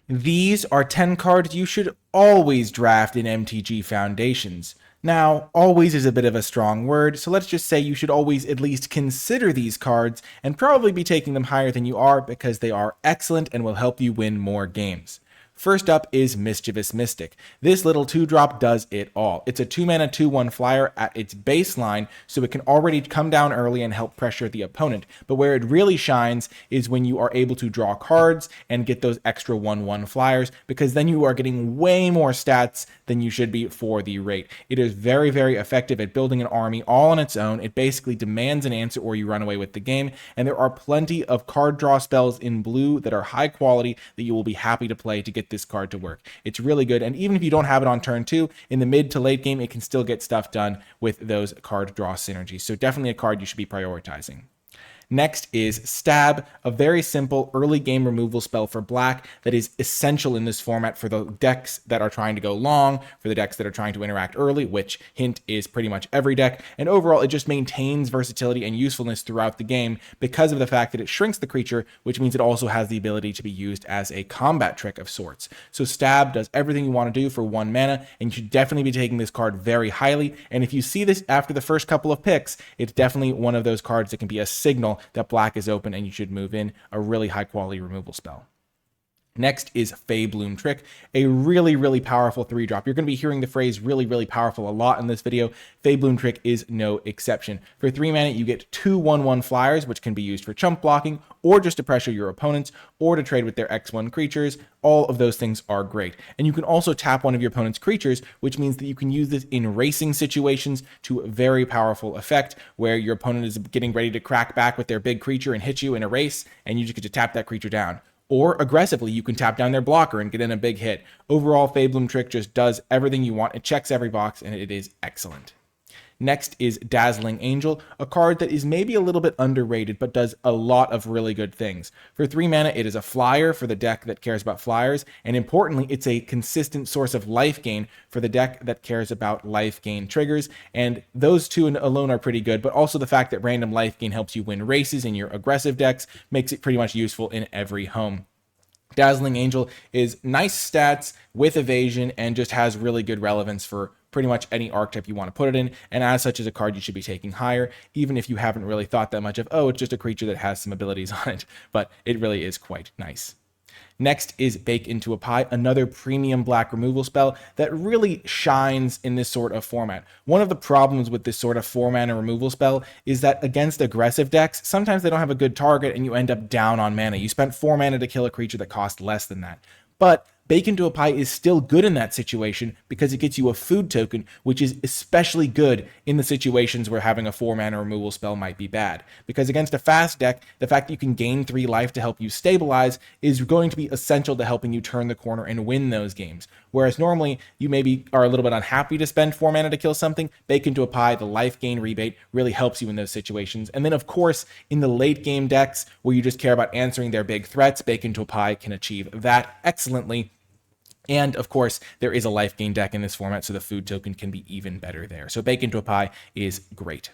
These are 10 cards you should always draft in MTG Foundations. Now, always is a bit of a strong word, so let's just say you should always at least consider these cards and probably be taking them higher than you are because they are excellent and will help you win more games. First up is Mischievous Mystic. This little 2-drop does it all. It's a 2-mana 2/1 flyer at its baseline, so it can already come down early and help pressure the opponent. But where it really shines is when you are able to draw cards and get those extra 1/1 flyers, because then you are getting way more stats than you should be for the rate. It is very, very effective at building an army all on its own. It basically demands an answer or you run away with the game, and there are plenty of card draw spells in blue that are high quality that you will be happy to play to get this card to work. It's really good, and even if you don't have it on turn 2, in the mid to late game, it can still get stuff done with those card draw synergies. So definitely a card you should be prioritizing. Next is Stab, a very simple early game removal spell for black that is essential in this format for the decks that are trying to go long, for the decks that are trying to interact early, which hint is pretty much every deck, and overall it just maintains versatility and usefulness throughout the game because of the fact that it shrinks the creature, which means it also has the ability to be used as a combat trick of sorts. So Stab does everything you want to do for 1 mana, and you should definitely be taking this card very highly, and if you see this after the first couple of picks, it's definitely one of those cards that can be a signal that black is open and you should move in a really high quality removal spell. Next is Feybloom Trick, a really, really powerful 3-drop. You're going to be hearing the phrase really, really powerful a lot in this video. Feybloom Trick is no exception. For 3 mana, you get 2 1/1 flyers, which can be used for chump blocking, or just to pressure your opponents, or to trade with their X1 creatures. All of those things are great. And you can also tap one of your opponent's creatures, which means that you can use this in racing situations to a very powerful effect, where your opponent is getting ready to crack back with their big creature and hit you in a race, and you just get to tap that creature down. Or aggressively, you can tap down their blocker and get in a big hit. Overall, Feybloom Trick just does everything you want. It checks every box, and it is excellent. Next is Dazzling Angel, a card that is maybe a little bit underrated, but does a lot of really good things. For 3 mana, it is a flyer for the deck that cares about flyers, and importantly, it's a consistent source of life gain for the deck that cares about life gain triggers, and those two alone are pretty good, but also the fact that random life gain helps you win races in your aggressive decks makes it pretty much useful in every home. Dazzling Angel is nice stats with evasion and just has really good relevance for pretty much any archetype you want to put it in, and as such is a card you should be taking higher, even if you haven't really thought that much of, oh, it's just a creature that has some abilities on it, but it really is quite nice. Next is Bake Into a Pie, another premium black removal spell that really shines in this sort of format. One of the problems with this sort of 4-mana removal spell is that against aggressive decks, sometimes they don't have a good target and you end up down on mana. You spent 4 mana to kill a creature that cost less than that. But Bake Into a Pie is still good in that situation because it gets you a food token, which is especially good in the situations where having a 4-mana removal spell might be bad. Because against a fast deck, the fact that you can gain 3 life to help you stabilize is going to be essential to helping you turn the corner and win those games. Whereas normally, you maybe are a little bit unhappy to spend 4 mana to kill something. Bake Into a Pie, the life gain rebate, really helps you in those situations. And then, of course, in the late game decks where you just care about answering their big threats, Bake Into a Pie can achieve that excellently. And of course, there is a life gain deck in this format, so the food token can be even better there. So Bake Into a Pie is great.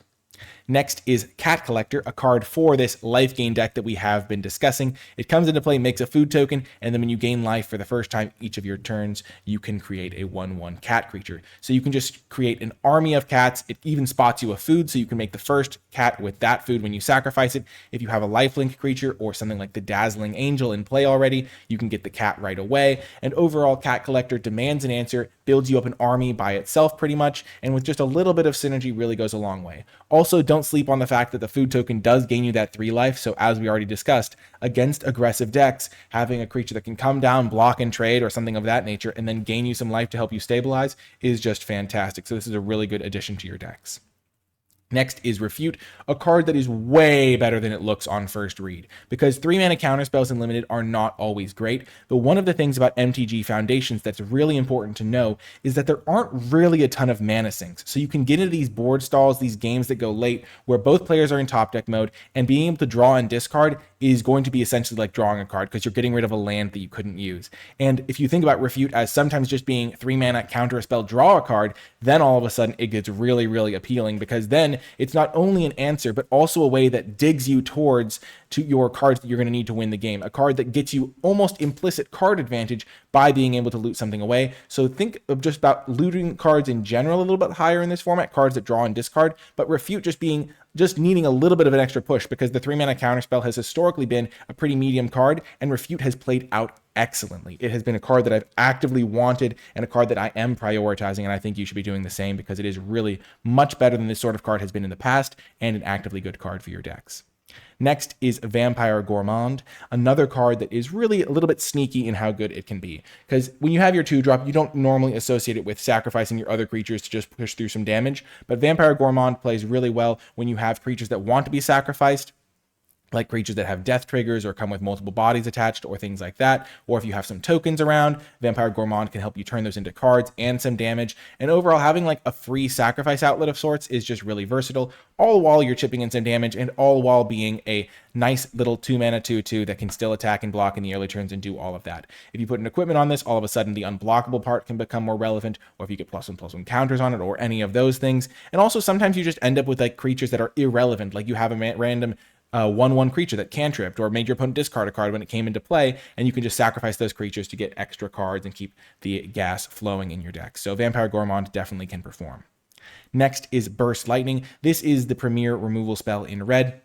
Next is Cat Collector, a card for this life gain deck that we have been discussing. It comes into play, makes a food token, and then when you gain life for the first time each of your turns, you can create a 1/1 cat creature. So you can just create an army of cats. It even spots you a food, so you can make the first cat with that food when you sacrifice it. If you have a lifelink creature or something like the Dazzling Angel in play already, you can get the cat right away. And overall, Cat Collector demands an answer, builds you up an army by itself pretty much, and with just a little bit of synergy really goes a long way. Also, don't sleep on the fact that the food token does gain you that 3 life, so as we already discussed, against aggressive decks, having a creature that can come down, block and trade, or something of that nature, and then gain you some life to help you stabilize is just fantastic. So this is a really good addition to your decks. Next is Refute, a card that is way better than it looks on first read, because 3-mana counterspells in Limited are not always great, but one of the things about MTG Foundations that's really important to know is that there aren't really a ton of mana sinks, so you can get into these board stalls, these games that go late, where both players are in top deck mode, and being able to draw and discard is going to be essentially like drawing a card because you're getting rid of a land that you couldn't use. And if you think about Refute as sometimes just being 3 mana, counter a spell, draw a card, then all of a sudden it gets really, really appealing, because then it's not only an answer, but also a way that digs you towards to your cards that you're going to need to win the game. A card that gets you almost implicit card advantage by being able to loot something away. So think of just about looting cards in general a little bit higher in this format, cards that draw and discard, but Refute just needing a little bit of an extra push, because the 3 mana counterspell has historically been a pretty medium card, and Refute has played out excellently. It has been a card that I've actively wanted and a card that I am prioritizing, and I think you should be doing the same, because it is really much better than this sort of card has been in the past, and an actively good card for your decks. Next is Vampire Gourmand, another card that is really a little bit sneaky in how good it can be. Because when you have your 2-drop, you don't normally associate it with sacrificing your other creatures to just push through some damage. But Vampire Gourmand plays really well when you have creatures that want to be sacrificed, like creatures that have death triggers or come with multiple bodies attached or things like that. Or if you have some tokens around, Vampire Gourmand can help you turn those into cards and some damage. And overall, having like a free sacrifice outlet of sorts is just really versatile, all while you're chipping in some damage, and all while being a nice little 2 mana 2/2 that can still attack and block in the early turns and do all of that. If you put an equipment on this, all of a sudden the unblockable part can become more relevant, or if you get +1/+1 counters on it, or any of those things. And also sometimes you just end up with like creatures that are irrelevant, like you have a random 1/1 creature that cantripped or made your opponent discard a card when it came into play, and you can just sacrifice those creatures to get extra cards and keep the gas flowing in your deck. So Vampire Gourmand definitely can perform. Next is Burst Lightning. This is the premier removal spell in red.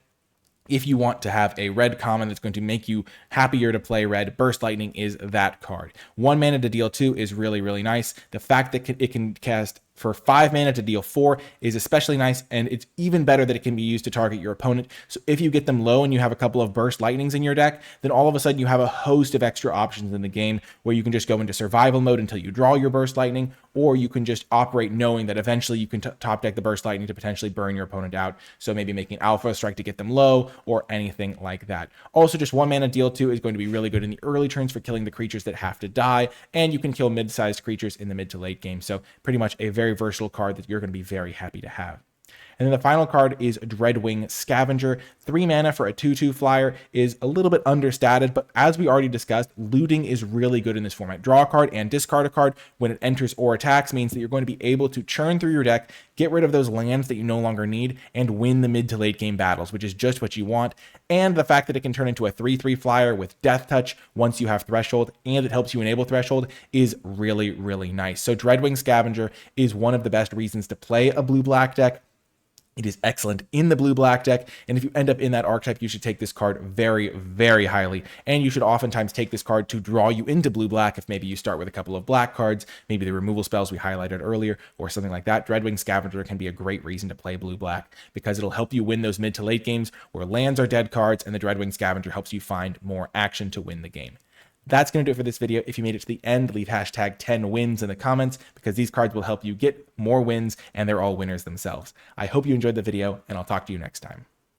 If you want to have a red common that's going to make you happier to play red, Burst Lightning is that card. 1 mana to deal 2 is really, really nice. The fact that it can cast for 5 mana to deal 4 is especially nice, and it's even better that it can be used to target your opponent. So if you get them low and you have a couple of Burst Lightnings in your deck, then all of a sudden you have a host of extra options in the game where you can just go into survival mode until you draw your Burst Lightning, or you can just operate knowing that eventually you can top deck the Burst Lightning to potentially burn your opponent out. So maybe making Alpha Strike to get them low or anything like that. Also, just 1 mana deal 2 is going to be really good in the early turns for killing the creatures that have to die, and you can kill mid-sized creatures in the mid to late game. So pretty much a very versatile card that you're going to be very happy to have. And then the final card is Dreadwing Scavenger. 3 mana for a 2/2 flyer is a little bit understated, but as we already discussed, looting is really good in this format. Draw a card and discard a card when it enters or attacks means that you're going to be able to churn through your deck, get rid of those lands that you no longer need, and win the mid to late game battles, which is just what you want. And the fact that it can turn into a 3/3 flyer with Death Touch once you have Threshold, and it helps you enable Threshold, is really, really nice. So Dreadwing Scavenger is one of the best reasons to play a blue-black deck. It is excellent in the blue-black deck, and if you end up in that archetype, you should take this card very, very highly, and you should oftentimes take this card to draw you into blue-black if maybe you start with a couple of black cards, maybe the removal spells we highlighted earlier, or something like that. Dreadwing Scavenger can be a great reason to play blue-black, because it'll help you win those mid to late games where lands are dead cards, and the Dreadwing Scavenger helps you find more action to win the game. That's going to do it for this video. If you made it to the end, leave hashtag 10 wins in the comments, because these cards will help you get more wins, and they're all winners themselves. I hope you enjoyed the video, and I'll talk to you next time.